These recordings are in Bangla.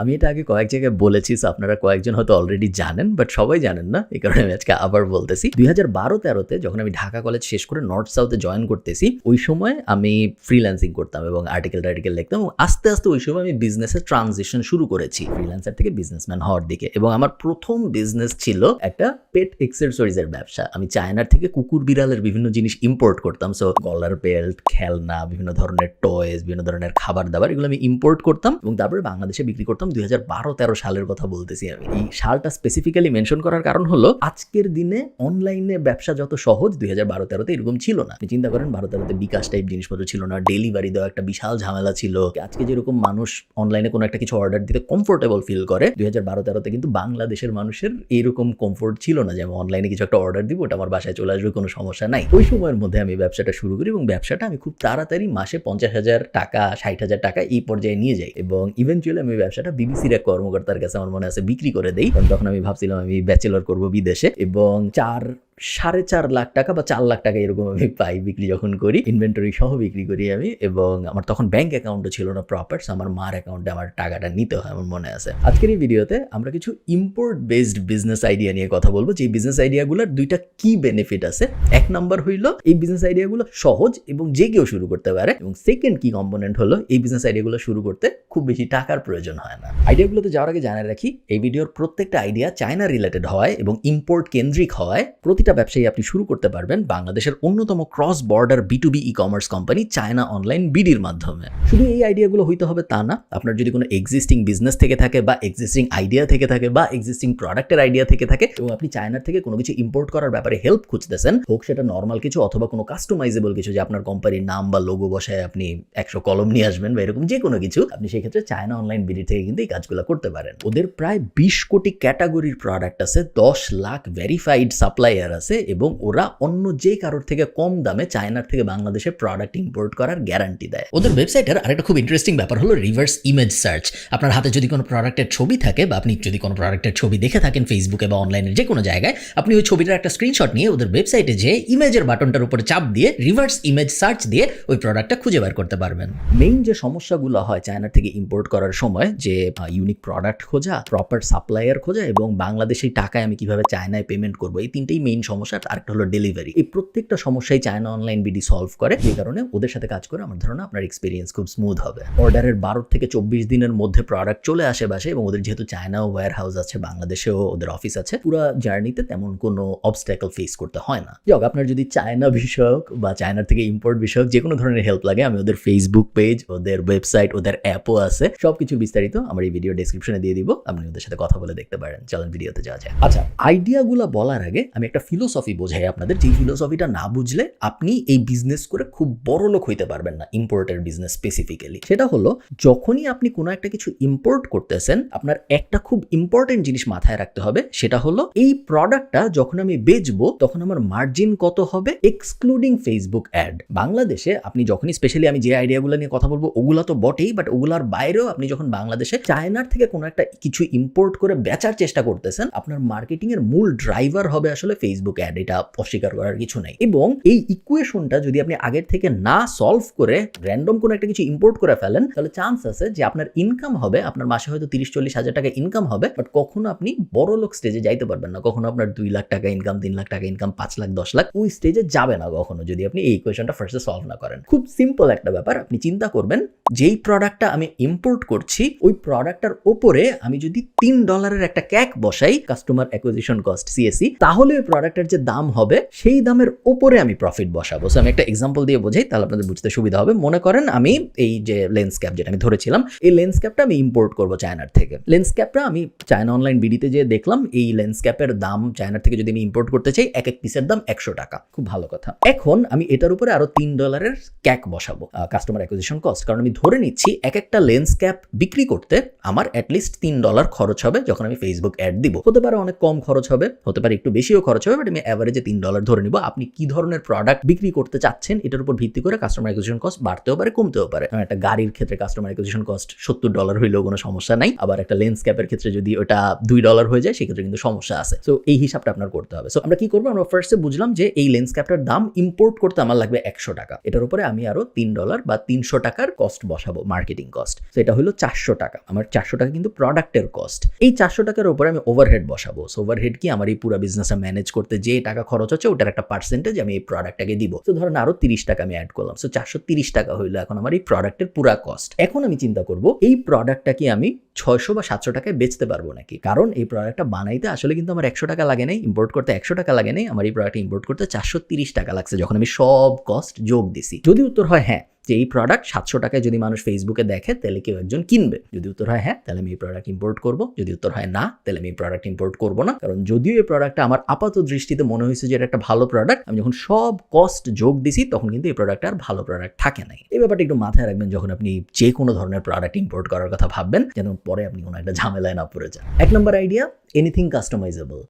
আমি এটা আগে কয়েক জায়গায় বলেছি, আপনারা কয়েকজন হয়তো অলরেডি জানেন, বাট সবাই জানেন না, এই কারণে আমি আজকে আবার বলতেছি। 2012-13-তে যখন আমি ঢাকা কলেজ শেষ করে নর্থ সাউথে জয়েন করতেছি, ওই সময় আমি ফ্রিল্যান্সিং করতাম এবং আর্টিকেল লিখতাম, এবং আস্তে আস্তে ওই সময় আমি বিজনেসের ট্রানজিশন শুরু করেছি ফ্রিল্যান্সার থেকে বিজনেসম্যান হওয়ার দিকে। এবং আমার প্রথম বিজনেস ছিল একটা পেট এক্সেসরিজের ব্যবসা। আমি চায়নার থেকে কুকুর বিড়ালের বিভিন্ন জিনিস ইম্পোর্ট করতাম। সো কলার বেল্ট, খেলনা, বিভিন্ন ধরনের টয়েস, বিভিন্ন ধরনের খাবার দাবার, এগুলো আমি ইম্পোর্ট করতাম এবং তারপরে বাংলাদেশে বিক্রি করতাম। 2012-13 সালের কথা বলতেছি আমি। এই সালটা স্পেসিফিক্যালি মেনশন করার কারণ হলো, আজকের দিনে অনলাইনে ব্যবসা যত সহজ 2012-13-তে এরকম ছিল না। আপনি চিন্তা করেন 12-13-তে বিকাশ টাইপ জিনিসপত্র ছিল না, ডেলিভারি দেওয়া একটা বিশাল ঝামেলা ছিল। আজকে যেরকম মানুষ অনলাইনে কোনো একটা কিছু অর্ডার দিতে কমফোর্টেবল ফিল করে, 2012-13-তে কিন্তু বাংলাদেশের মানুষের এইরকম কমফোর্ট ছিল না যে আমি অনলাইনে কিছু একটা অর্ডার দিব, ওটা আমার বাসায় চলে আসবে, কোনো সমস্যা নাই। ওই সময়ের মধ্যে আমি ব্যবসাটা শুরু করি এবং ব্যবসাটা আমি খুব তাড়াতাড়ি মাসে 50,000 টাকা, 60,000 টাকা এই পর্যায়ে নিয়ে যাই। এবং ইভেনচুয়ালি আমি ব্যবসাটা বিবিসির এক কর্মকর্তার কাছে আমার মনে আছে বিক্রি করে দেই। কারণ তখন আমি ভাবছিলাম আমি ব্যাচেলর করবো বিদেশে, এবং 4.5 লাখ টাকা বা 4 লাখ টাকা এরকম আমি পাই বিক্রি যখন করি, ইনভেন্টরি সহ বিক্রি করি আমি। এবং আমার তখন ব্যাংক অ্যাকাউন্টও ছিল না প্রপার, আমার মার অ্যাকাউন্টে আমার টাকাটা নিতে হয়, আমার মনে আছে। আজকের এই ভিডিওতে আমরা কিছু ইম্পোর্ট বেসড বিজনেস আইডিয়া নিয়ে কথা বলবো, যে বিজনেস আইডিয়াগুলোর দুইটা কি বেনিফিট আছে। এক নাম্বার হইলো এই বিজনেস আইডিয়াগুলো সহজ এবং যে কেউ শুরু করতে পারে, এবং সেকেন্ড কি কম্পোনেন্ট হলো এই বিজনেস আইডিয়াগুলো শুরু করতে খুব বেশি টাকার প্রয়োজন হয় না। আইডিয়াগুলোতে যাওয়ার আগে জানিয়ে রাখি, এই ভিডিওর প্রত্যেকটা আইডিয়া চায়না রিলেটেড হয় এবং ইম্পোর্ট কেন্দ্রিক হয়। প্রতিটা ব্যবসায়ী আপনি শুরু করতে পারবেন বাংলাদেশের অন্যতম cross border B2B e commerce company China online বিডির মাধ্যমে। শুধু এই আইডিয়াগুলো হইতে হবে তা না, আপনার যদি কোনো এক্সিস্টিং বিজনেস থেকে থাকে, বা এক্সিস্টিং আইডিয়া থেকে থাকে, বা এক্সিস্টিং প্রোডাক্টের আইডিয়া থেকে থাকে, এবং আপনি চায়নার থেকে কোনো কিছু ইম্পোর্ট করার ব্যাপারে হেল্প খুঁজতেছেন, হোক সেটা নর্মাল কিছু অথবা কোনো কাস্টমাইজেবল কিছু, যে আপনার কোম্পানির নাম বা লোগো বসায় আপনি 100 কলম নিয়ে আসবেন বা এরকম যে কোনো কিছু, আপনি সেই ক্ষেত্রে চায়না অনলাইন বিডি থেকে কিন্তু এই কাজগুলো করতে পারেন। ওদের প্রায় 20 কোটি ক্যাটাগরির প্রোডাক্ট আছে, 10 লাখ ভেরিফাইড সাপ্লায়ার আছে, এবং ওরা অন্য যে কারোর থেকে কম দামে চায়নার থেকে বাংলাদেশে প্রোডাক্ট ইম্পোর্ট করার গ্যারান্টি দেয়। ওদের ওয়েবসাইটের আরেকটা খুব ইন্টারেস্টিং ব্যাপার হলো রিভার্স ইমেজ সার্চ। আপনার হাতে যদি কোনো প্রোডাক্টের ছবি থাকে, বা আপনি যদি কোনো প্রোডাক্টের ছবি দেখে থাকেন ফেসবুকে বা অনলাইনের যে কোনো জায়গায়, আপনি ওই ছবিটার একটা স্ক্রিনশট নিয়ে ওদের ওয়েবসাইটে যে ইমেজের বাটনটার উপরে চাপ দিয়ে রিভার্স ইমেজ সার্চ দিয়ে ওই প্রোডাক্টটা খুঁজে বের করতে পারবেন। মেইন যে সমস্যাগুলো হয় চায়না থেকে ইম্পোর্ট করার সময়, যে ইউনিক প্রোডাক্ট খোঁজা, প্রপার সাপ্লায়ার খোঁজা, এবং বাংলাদেশের টাকায় আমি কিভাবে চায়নায় পেমেন্ট করবো, এই তিনটেই মেইন সমস্যা। আরেকটা হলো ডেলিভারি। এই প্রত্যেকটা সমস্যাই চায়না অনলাইন বিডি সলভ করে, যে কারণে ওদের সাথে কাজ করে আমার ধারণা আপনার এক্সপিরিয়েন্স খুব স্মুথ হবে। অর্ডারের 12 থেকে 24 দিনের মধ্যে প্রোডাক্ট চলে আসে বাসে, এবং ওদের যেহেতু চায়নাও ওয়্যার হাউস আছে, বাংলাদেশেও ওদের অফিস আছে, পুরো জার্নিতে তেমন কোনো অবস্ট্যাকল ফেস করতে হয় না। যাক, আপনার যদি চায়না বিষয়ক বা চায়নার থেকে ইম্পোর্ট বিষয়ক যে কোনো ধরনের হেল্প লাগে, আমি ওদের ফেসবুক পেজ, ওদের ওয়েবসাইট, ওদের অ্যাপও আছে, সবকিছু বিস্তারিত আমার এই ভিডিও ডেসক্রিপশনে দিয়ে দিব, আপনি ওদের সাথে কথা বলে দেখতে পারেন। চলেন ভিডিওতে যাওয়া যায়। আচ্ছা, আইডিয়াগুলো বলার আগে আমি একটা ফিলোসফি বোঝাই আপনাদের, যে ফিলোসফিটা না বুঝলে আপনি এই বিজনেস করে খুব বড় লোক হইতে পারবেন না, ইম্পোর্টের বিজনেস স্পেসিফিক্যালি। সেটা হলো, যখনই আপনি কোনো একটা কিছু ইম্পোর্ট করতেছেন, আপনার একটা খুব ইম্পর্টেন্ট জিনিস মাথায় রাখতে হবে, সেটা হলো এই প্রোডাক্টটা যখন আমি বেচবো তখন আমার মার্জিন কত হবে, এক্সক্লুডিং ফেসবুক অ্যাড। বাংলাদেশে আপনি যখনই, স্পেশালি আমি যে আইডিয়াগুলো নিয়ে কথা বলবো ওগুলো তো বটেই, বাট ওগুলার বাইরেও আপনি যখন বাংলাদেশে চায়নার থেকে কোনো একটা কিছু ইম্পোর্ট করে বেচার চেষ্টা করতেছেন, আপনার মার্কেটিং এর মূল ড্রাইভার হবে আসলে ফেসবুক অ্যাড। এটা অস্বীকার করার কিছু নাই। এবং এই ইকুয়েশনটা যদি আপনি আগের থেকে না সলভ করে র্যান্ডম কোনো একটা কিছু ইম্পোর্ট করে ফেলেন, তাহলে চান্স আছে যে আপনার ইনকাম হবে, আপনার মাসে হয়তো 30-40 হাজার টাকা ইনকাম হবে, বাট কখনো আপনি বড় লোক স্টেজে যাইতে পারবেন না। কখনো আপনার 2 লাখ টাকা ইনকাম, 3 লাখ টাকা ইনকাম, 5 লাখ, 10 লাখ, ওই স্টেজে যাবে না কখনো, যদি আপনি এই ইকুয়েশনটা ফার্স্টে সলভ না করেন। খুব সিম্পল একটা ব্যাপার, আপনি চিন্তা করবেন যেই প্রোডাক্টটা আমি ইম্পোর্ট করছি, ওই প্রোডাক্টটার ওপরে আমি যদি $3 একটা ক্যাক বসাই, কাস্টমার অ্যাকুইজিশন কস্ট, CAC, তাহলে ওই প্রোডাক্টের যে দাম হবে সেই দামের ওপরে আমি প্রফিট বসাবো। সো আমি একটা এক্সাম্পল দিয়ে বোঝাই, তাহলে আপনাদের বুঝতে সুবিধা হবে। মনে করেন আমি এই যে লেন্স ক্যাপ যেটা আমি ধরেছিলাম, এই লেন্স ক্যাপটা আমি ইম্পোর্ট করবো চায়নার থেকে। লেন্স ক্যাপটা আমি চায়না অনলাইন বিডিতে যে দেখলাম, এই লেন্স ক্যাপের দাম চায়নার থেকে যদি আমি ইম্পোর্ট করতে চাই, এক পিসের দাম 100 টাকা। খুব ভালো কথা। এখন আমি এটার উপরে আরো $3 ক্যাক বসাবো, কাস্টমার অ্যাকুইজিশন কস্ট। কারণ আমি ধরে নিচ্ছি এক একটা লেন্স ক্যাপ বিক্রি করতে আমার অ্যাটলিস্ট $3 খরচ হবে যখন আমি ফেসবুক অ্যাড দিব। হতে পারে অনেক কম খরচ হবে, হতে পারে একটু বেশিও খরচ হবে, বাট আমি অ্যাভারেজে $3 ধরে নিব। আপনি কি ধরনের প্রোডাক্ট বিক্রি করতে চাচ্ছেন এটার উপর ভিত্তি করে কাস্টমার অ্যাকুইজিশন কস্ট বাড়তেও পারে, কমতেও পারে। একটা গাড়ির ক্ষেত্রে কাস্টমার অ্যাকুইজিশন কস্ট $70 হইলেও কোনো সমস্যা নাই, আবার একটা লেন্স ক্যাপের ক্ষেত্রে যদি ওটা $2 হয়ে যায় সেক্ষেত্রে কিন্তু সমস্যা আছে। সো এই হিসাবটা আপনার করতে হবে। সো আমরা কি করবো, আমরা ফার্স্টে বুঝলাম যে এই লেন্স ক্যাপটার দাম ইম্পোর্ট করতে আমার লাগবে $100, এটার উপরে আমি আরো $3 বা $300 কস্ট বসাবো, মার্কেটিং কস্ট। সো এটা হলো $400। আমার $400 কিন্তু প্রোডাক্টের কস্ট। এই $400 উপরে আমি ওভারহেড বসাবো। সো ওভারহেড কি, আমার এই পুরো বিজনেসটা ম্যানেজ করতে যে টাকা খরচ হচ্ছে ওটার একটা পার্সেন্টেজ আমি এই প্রোডাক্টটাকে দিব। তো ধরেন আরো $30 আমি অ্যাড করলাম। সো $430 হইলো এখন আমার এই প্রোডাক্টের পুরা কস্ট। এখন আমি চিন্তা করব এই প্রোডাক্টটা কি আমি 600 বা 700 টাকায় বেচতে পারবো নাকি, কারণ এই প্রোডাক্টটা বানাইতে আসলে কিন্তু আমার $100 লাগে নাই, ইম্পোর্ট করতে $100 লাগে নাই, আমার এই প্রোডাক্ট ইম্পোর্ট করতে $430 লাগছে যখন আমি সব কস্ট যোগ দিছি। যদি উত্তর হয় হ্যাঁ যে এই প্রোডাক্ট 700 টাকায় যদি মানুষ ফেসবুকে দেখে তাহলে কেউ একজন কিনবে, যদি উত্তর হয় হ্যাঁ তাহলে আমি এই প্রোডাক্ট ইম্পোর্ট করব, যদি উত্তর হয় না তাহলে আমি এই প্রোডাক্ট ইম্পোর্ট করব না। কারণ যদিও এই প্রোডাক্টটা আমার আপাত দৃষ্টিতে মনে হয়েছে যে এটা একটা ভালো প্রোডাক্ট, আমি যখন সব কস্ট যোগ দিছি তখন কিন্তু এই প্রোডাক্টটা আর ভালো প্রোডাক্ট থাকে নাই। এই ব্যাপারটা একটু মাথায় রাখবেন যখন আপনি যে কোনো ধরনের প্রোডাক্ট ইম্পোর্ট করার কথা ভাববেন, যেন পরে আপনি কোনো একটা ঝামেলায় না পড়ে যান। 1 নম্বর আইডিয়া, এনিথিং কাস্টমাইজেবল।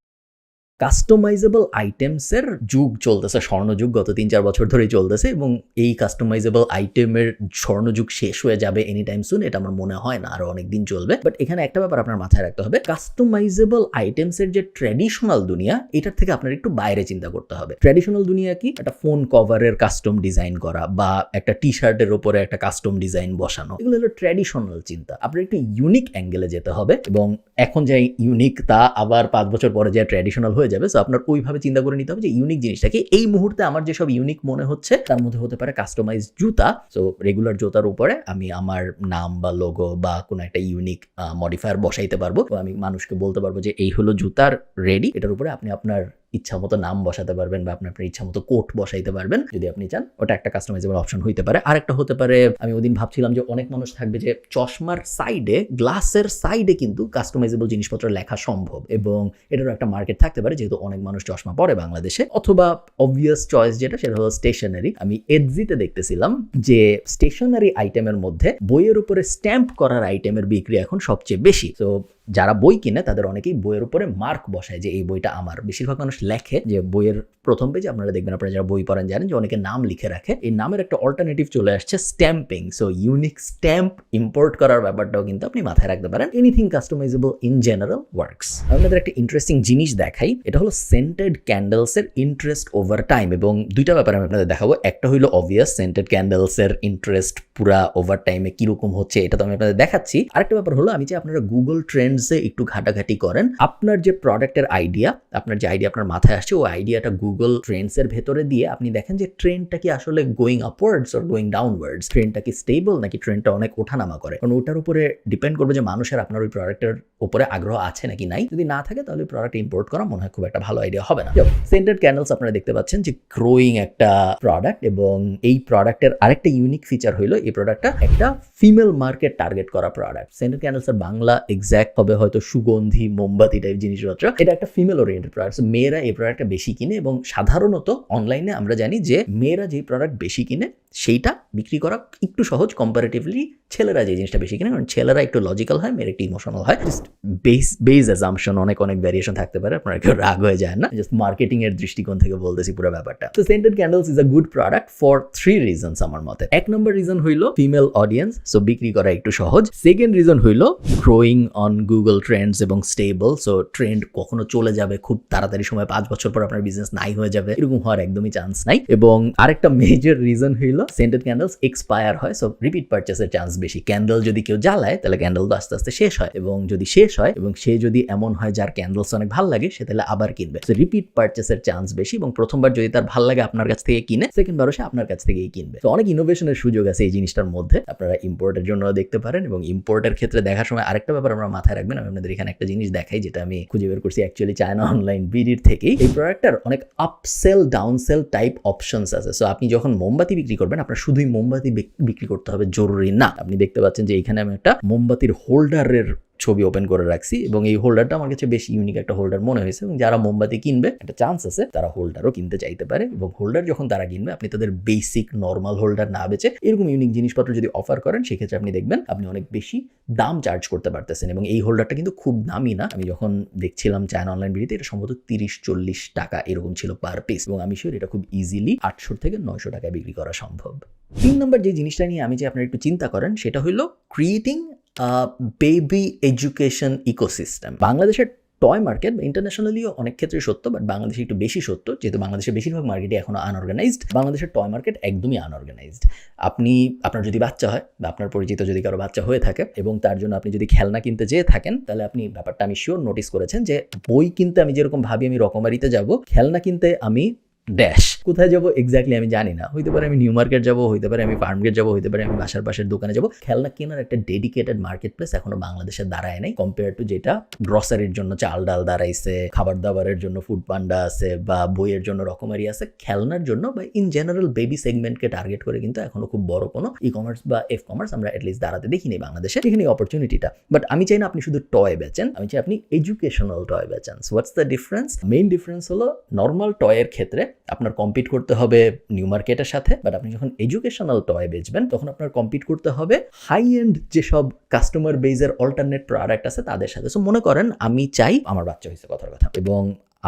কাস্টমাইজেবল আইটেমসের যুগ চলতেছে, স্বর্ণযুগ গত 3-4 বছর ধরেই চলতেছে, এবং এই কাস্টমাইজেবল আইটেমের স্বর্ণযুগ শেষ হয়ে যাবে এনি টাইম সুন, এটা আমার মনে হয় না, আরো অনেক দিন চলবে। বাট এখানে একটা ব্যাপার আপনার মাথায় রাখতে হবে, কাস্টমাইজেবল আইটেমসের যে ট্র্যাডিশনাল দুনিয়া এটার থেকে আপনার একটু বাইরে চিন্তা করতে হবে। ট্র্যাডিশনাল দুনিয়া কি, একটা ফোন কভারের কাস্টম ডিজাইন করা বা একটা টি শার্টের উপরে একটা কাস্টম ডিজাইন বসানো, এগুলো হলো ট্র্যাডিশনাল চিন্তা। আপনার একটু ইউনিক অ্যাঙ্গেলে যেতে হবে, এবং এখন যাই ইউনিক তা আবার 5 বছর পরে যে ট্র্যাডিশনাল হয়ে যাবে। সো আপনার ওইভাবে চিন্তা করে নিতে হবে যে ইউনিক জিনিসটাকে এই মুহূর্তে আমার যেসব ইউনিক মনে হচ্ছে তার মধ্যে হতে পারে কাস্টমাইজ জুতা। সো রেগুলার জুতার উপরে আমি আমার নাম বা লোগো বা কোনো একটা ইউনিক মডিফায়ার বসাইতে পারবো। তো আমি মানুষকে বলতে পারবো যে এই হলো জুতার রেডি, এটার উপরে আপনি আপনার ইচ্ছা মতো নাম বসাতে পারবেন বা আপনার ইচ্ছা মতো কোট বসাইতে পারবেন যদি আপনি চান। ওটা একটা কাস্টমাইজেবল অপশন হইতে পারে। আরেকটা হতে পারে, আমি ওদিন ভাবছিলাম যে অনেক মানুষ থাকবে যে চশমার সাইডে, গ্লাসের সাইডে কিন্তু কাস্টমাইজেবল জিনিসপত্র লেখা সম্ভব, এবং এটারও একটা মার্কেট থাকতে পারে যেহেতু অনেক মানুষ চশমা পরে বাংলাদেশে। অথবা অবভিয়াস চয়েস যেটা, সেটা হলো স্টেশনারি। আমি এডজিতে দেখতেছিলাম যে স্টেশনারি আইটেমের মধ্যে বইয়ের উপরে স্ট্যাম্প করার আইটেমের বিক্রি এখন সবচেয়ে বেশি। তো যারা বই কিনে তাদের অনেকেই বইয়ের উপরে মার্ক বসায় যে এই বইটা আমার। বেশিরভাগ মানুষ লেখে যে বইয়ের প্রথম পেজে, আপনারা দেখবেন, আপনারা যারা বই পড়েন জানেন যে অনেকে নাম লিখে রাখে। এই নামের একটা অল্টারনেটিভ চলে আসছে stamping. So unique stamp import করার ব্যাপারটাও কিন্তু আপনি মাথায় রাখতে পারেন। Anything customisable in general works. আপনাদের একটা ইন্টারেস্টিং জিনিস দেখাই, এটা হলো সেন্টেড ক্যান্ডেলস এর ইন্টারেস্ট ওভার টাইম, এবং দুইটা ব্যাপার আমি আপনাদের দেখাবো। একটা হলো অবভিয়াস সেন্টেড ক্যান্ডেলস এর ইন্টারেস্ট পুরা ওভার টাইমে কিরকম হচ্ছে এটা তো আমি আপনাদের দেখাচ্ছি। আরেকটা ব্যাপার হলো, আমি যে আপনারা গুগল ট্রেন্ডসে একটু ঘাটাঘাটি করেন, আপনার যে প্রোডাক্টের আইডিয়া, আপনার যে আইডিয়া আপনার মাথায় আসছে ওই আইডিয়াটা গুগল ট্রেন্ডস এর ভেতরে দিয়ে আপনি দেখেন যে ট্রেন্ডটা কি আসলে going upwards or going downwards, ট্রেন্ডটা কি স্টেবল নাকি ট্রেন্ডটা অনেক ওঠানামা করে। কারণ ওটার উপরে ডিপেন্ড করবে যে মানুষের আপনার ওই প্রোডাক্টের উপরে আগ্রহ আছে নাকি নাই। যদি না থাকে তাহলে প্রোডাক্ট ইম্পোর্ট করা মনে হয় খুব একটা ভালো আইডিয়া হবে না। সেন্টেড ক্যান্ডেলস আপনারা দেখতে পাচ্ছেন যে গ্রোয়িং একটা প্রোডাক্ট, এবং এই প্রোডাক্টের আরেকটা ইউনিক ফিচার হলো এই প্রোডাক্টটা একটা ফিমেল মার্কেট টার্গেট করা প্রোডাক্ট। সেন্টেড ক্যান্ডেলস এর বাংলা এক্সাক্ট হবে হয়তো সুগন্ধি, মোমবাতি টাইপ জিনিসপত্র। এটা একটা ফিমেল ওরিয়েন্টেড প্রোডাক্ট। মেয়েরা এই প্রোডাক্টটা বেশি কিনে, এবং সাধারণত অনলাইনে আমরা জানি যে মেয়েরা যেই প্রোডাক্ট বেশি কিনে সেইটা বিক্রি করা একটু সহজ কম্পারেটিভলি ছেলেরা যে জিনিসটা বেশি কিনে, কারণ ছেলেরা একটু লজিক্যাল হয়, মেয়েরা একটু ইমোশনাল হয়। জাস্ট বেস অ্যাজাম্পশন, অনেক ভ্যারিয়েশন থাকতে পারে, আপনারা কেউ রাগ হয়ে যায় না, জাস্ট মার্কেটিং এর দৃষ্টিকোণ থেকে বলতেছি পুরো ব্যাপারটা। তো scented candles is a good product for 3 reasons আমার মতে। 1 নম্বর রিজন হইলো ফিমেল অডিয়েন্স, সো বিক্রি করা একটু সহজ। সেকেন্ড রিজন হইলো গ্রোয়িং অন গুগল ট্রেন্ডস এবং স্টেবল, সো ট্রেন্ড কখনো চলে যাবে খুব তাড়াতাড়ি সময়, 5 বছর পর আপনার বিজনেস নাই হয়ে যাবে, এরকম হওয়ার একদমই চান্স নাই। এবং আরেকটা মেজর রিজন হইলো সেন্টেড ক্যান্ডেলস এক্সপায়ার হয়, সো রিপিট পারচেসের চান্স বেশি। ক্যান্ডেল যদি কেউ জ্বালায় তাহলে ক্যান্ডেল তো আস্তে আস্তে শেষ হয়, এবং যদি শেষ হয় এবং সে যদি এমন হয় যার ক্যান্ডেলস অনেক ভালো লাগে, সে তাহলে আবার কিনবে। সো রিপিট পারচেসের চান্স বেশি, এবং প্রথমবার যদি তার ভালো লাগে আপনার কাছ থেকে কিনে, সেকেন্ড বারও সে আপনার কাছ থেকেই কিনবে। তো অনেক ইনোভেশনের সুযোগ আছে এই জিনিসটার মধ্যে, আপনারা ইম্পোর্টের জন্য দেখতে পারেন। এবং ইম্পোর্টের ক্ষেত্রে দেখার সময় আরেকটা ব্যাপার আমরা মাথায় রাখবেন, আমি আপনাদের এখানে একটা জিনিস দেখাই যেটা আমি খুঁজে বের করছি অ্যাকচুয়ালি চায়না অনলাইন বিডির থেকেই। এই প্রোডাক্টটার অনেক আপসেল ডাউনসেল টাইপ অপশনস আছে। সো আপনি যখন মোমবাতি বিক্রি করবেন, আপনার শুধুই মোমবাতি বিক্রি করতে হবে জরুরি না। আপনি দেখতে পাচ্ছেন যে এখানে আমি একটা মোমবাতির হোল্ডারের ছবি ওপেন করে রাখছি এবং এই হোল্ডারটা আমার কাছে বেশ ইউনিক একটা হোল্ডার মনে হয়েছে এবং যারা মোমবাতি কিনবে একটা চান্স আছে তারা হোল্ডারও কিনতে চাইতে পারে এবং হোল্ডার যখন তারা কিনবে আপনি তাদের বেসিক নর্মাল হোল্ডার না বেচে এরকম ইউনিক জিনিসপত্র যদি অফার করেন সেক্ষেত্রে আপনি দেখবেন আপনি অনেক বেশি দাম চার্জ করতে পারতেছেন এবং এই হোল্ডারটা কিন্তু খুব দামি না। আমি যখন দেখছিলাম চায়না অনলাইন ভিডিওতে এটা সম্ভবত 30-40 টাকা এরকম ছিল পার পিস এবং আমি শিওর এটা খুব ইজিলি 800 থেকে 900 টাকায় বিক্রি করা সম্ভব। 3 নম্বর যে জিনিসটা নিয়ে আমি যে আপনারা একটু চিন্তা করেন সেটা হলো ক্রিয়েটিং বেবি এডুকেশন ইকোসিস্টেম। বাংলাদেশের টয় মার্কেট ইন্টারন্যাশনালিও অনেক ক্ষেত্রে সত্য, বাট বাংলাদেশে একটু বেশি সত্য যেহেতু বাংলাদেশের বেশিরভাগ মার্কেটই এখনো আনঅর্গানাইজড। বাংলাদেশের টয় মার্কেট একদমই আনঅর্গানাইজড। আপনার যদি বাচ্চা হয় বা আপনার পরিচিত যদি কারো বাচ্চা হয়ে থাকে এবং তার জন্য আপনি যদি খেলনা কিনতে যেয়ে থাকেন তাহলে আপনি ব্যাপারটা আমি শিওর নোটিস করেছেন যে বই কিনতে আমি যেরকম ভাবি আমি রকমারিতে যাব, খেলনা কিনতে আমি ড্যাশ কোথায় যাবো এক্স্যাক্টলি আমি জানি না। হইতে পারে আমি নিউ মার্কেট যাবো, হইতে পারে আমি ফার্মগেট যাবো, হইতে পারে আমি বাসার পাশের দোকানে যাবো। খেলনা কেনার একটা ডেডিকেটেড মার্কেট প্লেস এখনো বাংলাদেশে দাঁড়ায় নাই কম্পেয়ার টু যেটা গ্রসারির জন্য চাল ডাল দাঁড়াইছে, খাবার দাবারের জন্য ফুড পান্ডা আছে বা বইয়ের জন্য রকমারি আছে। খেলনার জন্য বা ইন জেনারেল বেবি সেগমেন্টকে টার্গেট করে কিন্তু এখনো খুব বড় কোনো ই কমার্স বা এফ কমার্স আমরা অ্যাটলিস্ট দাঁড়াতে দেখিনি বাংলাদেশে। এখানে অপরচুনিটিটা, বাট আমি চাই না আপনি শুধু টয় বেচেন, আমি চাই আপনি এডুকেশনাল টয় বেচেন। So what's the difference? Main difference হলো নর্মাল টয়ের ক্ষেত্রে আপনার কম্পিট করতে হবে নিউ মার্কেটের সাথে, বাট আপনি যখন এডুকেশনাল টয় বেচবেন তখন আপনার কম্পিট করতে হবে হাই এন্ড যেসব কাস্টমার বেজের অল্টারনেট প্রোডাক্ট আছে তাদের সাথে। সো মনে করেন আমি চাই আমার বাচ্চা হয়েছে কথার কথা এবং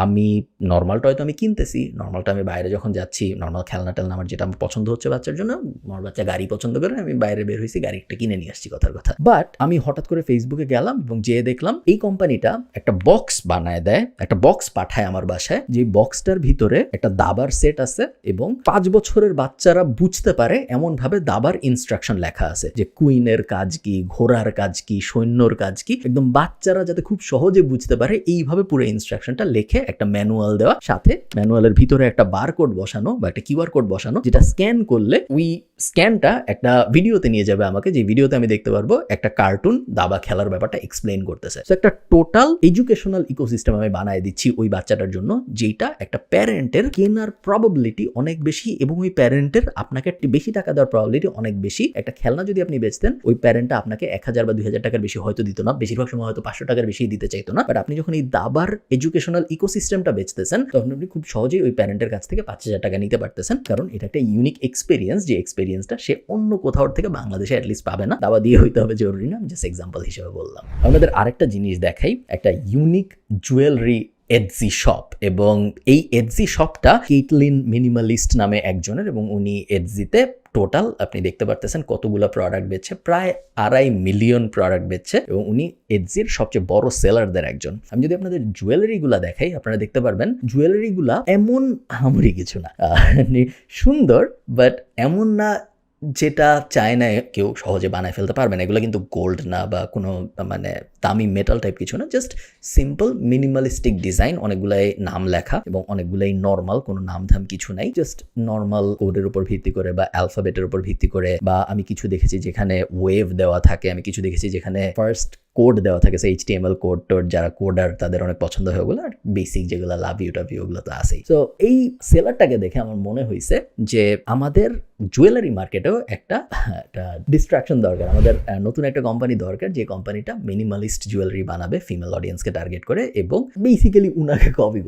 আমি নর্মাল টয় তো আমি কিনতেছি, নর্মালটা আমি বাইরে যখন যাচ্ছি নর্মাল খেলনা টেলনা আমার যেটা আমার পছন্দ হচ্ছে বাচ্চার জন্য, আমার বাচ্চা গাড়ি পছন্দ করে, আমি বাইরে বের হয়েছি গাড়িটা কিনে নিয়ে আসছি কথার কথা। বাট আমি হঠাৎ করে ফেসবুকে গেলাম এবং যেয়ে দেখলাম এই কোম্পানিটা একটা বক্স বানায় দেয়, একটা বক্স পাঠায় আমার বাসায়, যে বক্সটার ভিতরে একটা দাবার সেট আছে এবং 5 বছরের বাচ্চারা বুঝতে পারে এমন ভাবে দাবার ইনস্ট্রাকশন লেখা আছে যে কুইনের কাজ কি, ঘোড়ার কাজ কি, সৈন্যর কাজ কি, একদম বাচ্চারা যাতে খুব সহজে বুঝতে পারে এইভাবে পুরো ইনস্ট্রাকশনটা লেখে একটা ম্যানুয়াল দেওয়া, সাথে ম্যানুয়ালের ভিতরে একটা বারকোড বসানো বা একটা কিউআর কোড বসানো, যেটা স্ক্যান করলে ওই স্ক্যানটা একটা ভিডিওতে নিয়ে যাবে আমাকে, যে ভিডিওতে আমি দেখতে পারবো একটা কার্টুন দাবা খেলার ব্যাপারটা এক্সপ্লেইন করতেছে। সো একটা টোটাল এডুকেশনাল ইকোসিস্টেম আমি বানায় দিচ্ছি ওই বাচ্চাটার জন্য, যেটা একটা প্যারেন্টের কেনার প্রবাবিলিটি অনেক বেশি এবং ওই প্যারেন্টের আপনাকে বেশি টাকা দেওয়ার প্রবাবিলিটি অনেক বেশি। একটা খেলনা যদি আপনি বেচতেন ওই প্যারেন্টটা আপনাকে 1000 বা 2000 টাকার বেশি হয়তো দিত না, বেশিরভাগ সময় হয়তো 500 টাকার বেশি দিতে চাইতো না। বাট আপনি যখন এই দাবার এডুকেশনাল ইকোসিস্টেমটা বেচতেছেন তখন আপনি খুব সহজেই ওই প্যারেন্টের কাছ থেকে 5000 টাকা নিতে পারতেছেন, কারণ এটা একটা ইউনিক এক্সপিরিয়েন্স, যে এক্সপিরিয়েন্সটা সে অন্য কোথাও থেকে বাংলাদেশে অ্যাটলিস্ট পাবে না। দাবা দিয়ে হইতে হবে জরুরি না, জাস্ট এক্সাম্পল হিসেবে বললাম। আপনাদের আরেকটা জিনিস দেখাই, একটা ইউনিক জুয়েলারি এডজি শপ, এবং এই এডজি শপটা কেটলিন মিনিমালিস্ট নামে একজনের, এবং উনি এডজিতে টোটাল আপনি দেখতে পারতেছেন কতগুলো প্রোডাক্ট বেচছে, প্রায় 2.5 মিলিয়ন প্রোডাক্ট বেচছে এবং উনি এডজির সবচেয়ে বড় সেলারদের একজন। আমি যদি আপনাদের জুয়েলারিগুলা দেখাই আপনারা দেখতে পারবেন জুয়েলারিগুলা এমন আহামরি কিছু না, সুন্দর বাট এমন না যেটা চায়নায় কেউ সহজে বানায় ফেলতে পারবে না। এগুলো কিন্তু গোল্ড না বা কোনো মানে দামি মেটাল টাইপ কিছু না, জাস্ট সিম্পল মিনিমালিস্টিক ডিজাইন, অনেকগুলাই নাম লেখা এবং অনেকগুলাই নর্মাল, কোনো নাম ধাম কিছু নাই, জাস্ট নর্মাল কোডের উপর ভিত্তি করে বা অ্যালফাবেটের উপর ভিত্তি করে, বা আমি কিছু দেখেছি যেখানে ওয়েভ দেওয়া থাকে, আমি কিছু দেখেছি যেখানে ফার্স্ট কোড দেওয়া থাকে, HTML কোড টোড, যারা কোডার তাদের অনেক পছন্দ হয় ওগুলো, আর বেসিক যেগুলো লাভ ইউ টাভ ইউ ওগুলো তো আছেই। তো এই সেলারটাকে দেখে আমার মনে হয়েছে যে আমাদের জুয়েলারি মার্কেটেও একটা ডিস্ট্রাকশন দরকার, আমাদের নতুন একটা কোম্পানি দরকার যে কোম্পানিটা মিনিমালিস্ট জুয়েলারি বানাবে ফিমেল অডিয়েন্সকে টার্গেট করে এবং বেসিক্যালি উনাকে কপি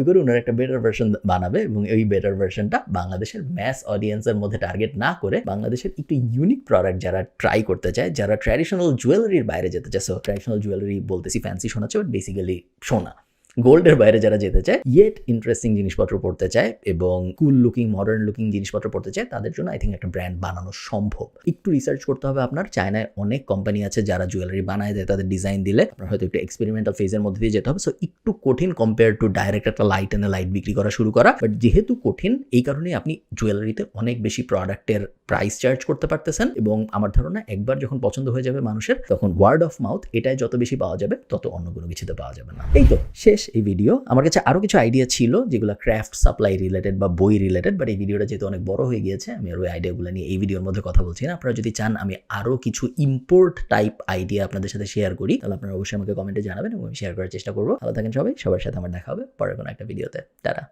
করে উনার একটা বেটার ভার্সন বানাবে, এবং এই বেটার ভার্সনটা বাংলাদেশের ম্যাস অডিয়েন্সের মধ্যে টার্গেট না করে বাংলাদেশের একটু ইউনিক প্রোডাক্ট যারা ট্রাই করতে চায়, যারা ট্র্যাডিশনাল জুয়েলারির বাইরে যেতে চায়, সো ট্র্যাডিশনাল জুয়েলারি বলতেছি ফ্যান্সি শোনাচ্ছে বাট বেসিক্যালি সোনা, গোল্ডের বাইরে যারা যেতে চায়, ইয়েট ইন্টারেস্টিং জিনিসপত্র পড়তে চায় এবং কুল লুকিং মডার্ন লুকিং জিনিসপত্র পড়তে চায়, তাদের জন্য আই থিঙ্ক একটা ব্র্যান্ড বানানো সম্ভব। একটু রিসার্চ করতে হবে আপনার, চায়নায় অনেক কোম্পানি আছে যারা জুয়েলারি বানায় দেয়, তাদের ডিজাইন দিলে আপনার হয়তো একটু এক্সপেরিমেন্টাল ফেজের মধ্যে দিয়ে যেতে হবে, সো একটু কঠিন কম্পেয়ার টু ডাইরেক্ট একটা লাইট এনে লাইট বিক্রি করা শুরু করা, বাট যেহেতু কঠিন এই কারণেই আপনি জুয়েলারিতে অনেক বেশি প্রোডাক্টের প্রাইস চার্জ করতে পারতেছেন, এবং আমার ধারণা একবার যখন পছন্দ হয়ে যাবে মানুষের তখন ওয়ার্ড অফ মাউথ এটাই যত বেশি পাওয়া যাবে তত অন্য কোনো কিছুতে পাওয়া যাবে না। এই তো শেষ এই ভিডিও। আমার কাছে আরো কিছু আইডিয়া ছিল যেগুলো ক্রাফট সাপ্লাই রিলেটেড বা বই রিলেটেড, বাট এই ভিডিওটা যেহেতু অনেক বড় হয়ে গিয়েছে আমি আর ওই আইডিয়াগুলো নিয়ে এই ভিডিওর মধ্যে কথা বলছি না। আপনারা যদি চান আমি আরো কিছু ইম্পোর্ট টাইপ আইডিয়া আপনাদের সাথে শেয়ার করি তাহলে আপনারা অবশ্যই আমাকে কমেন্টে জানাবেন এবং আমি শেয়ার করার চেষ্টা করবো। ভালো থাকেন সবাই, সবার সাথে আমার দেখা হবে পরের কোনো একটা ভিডিওতে। টাটা।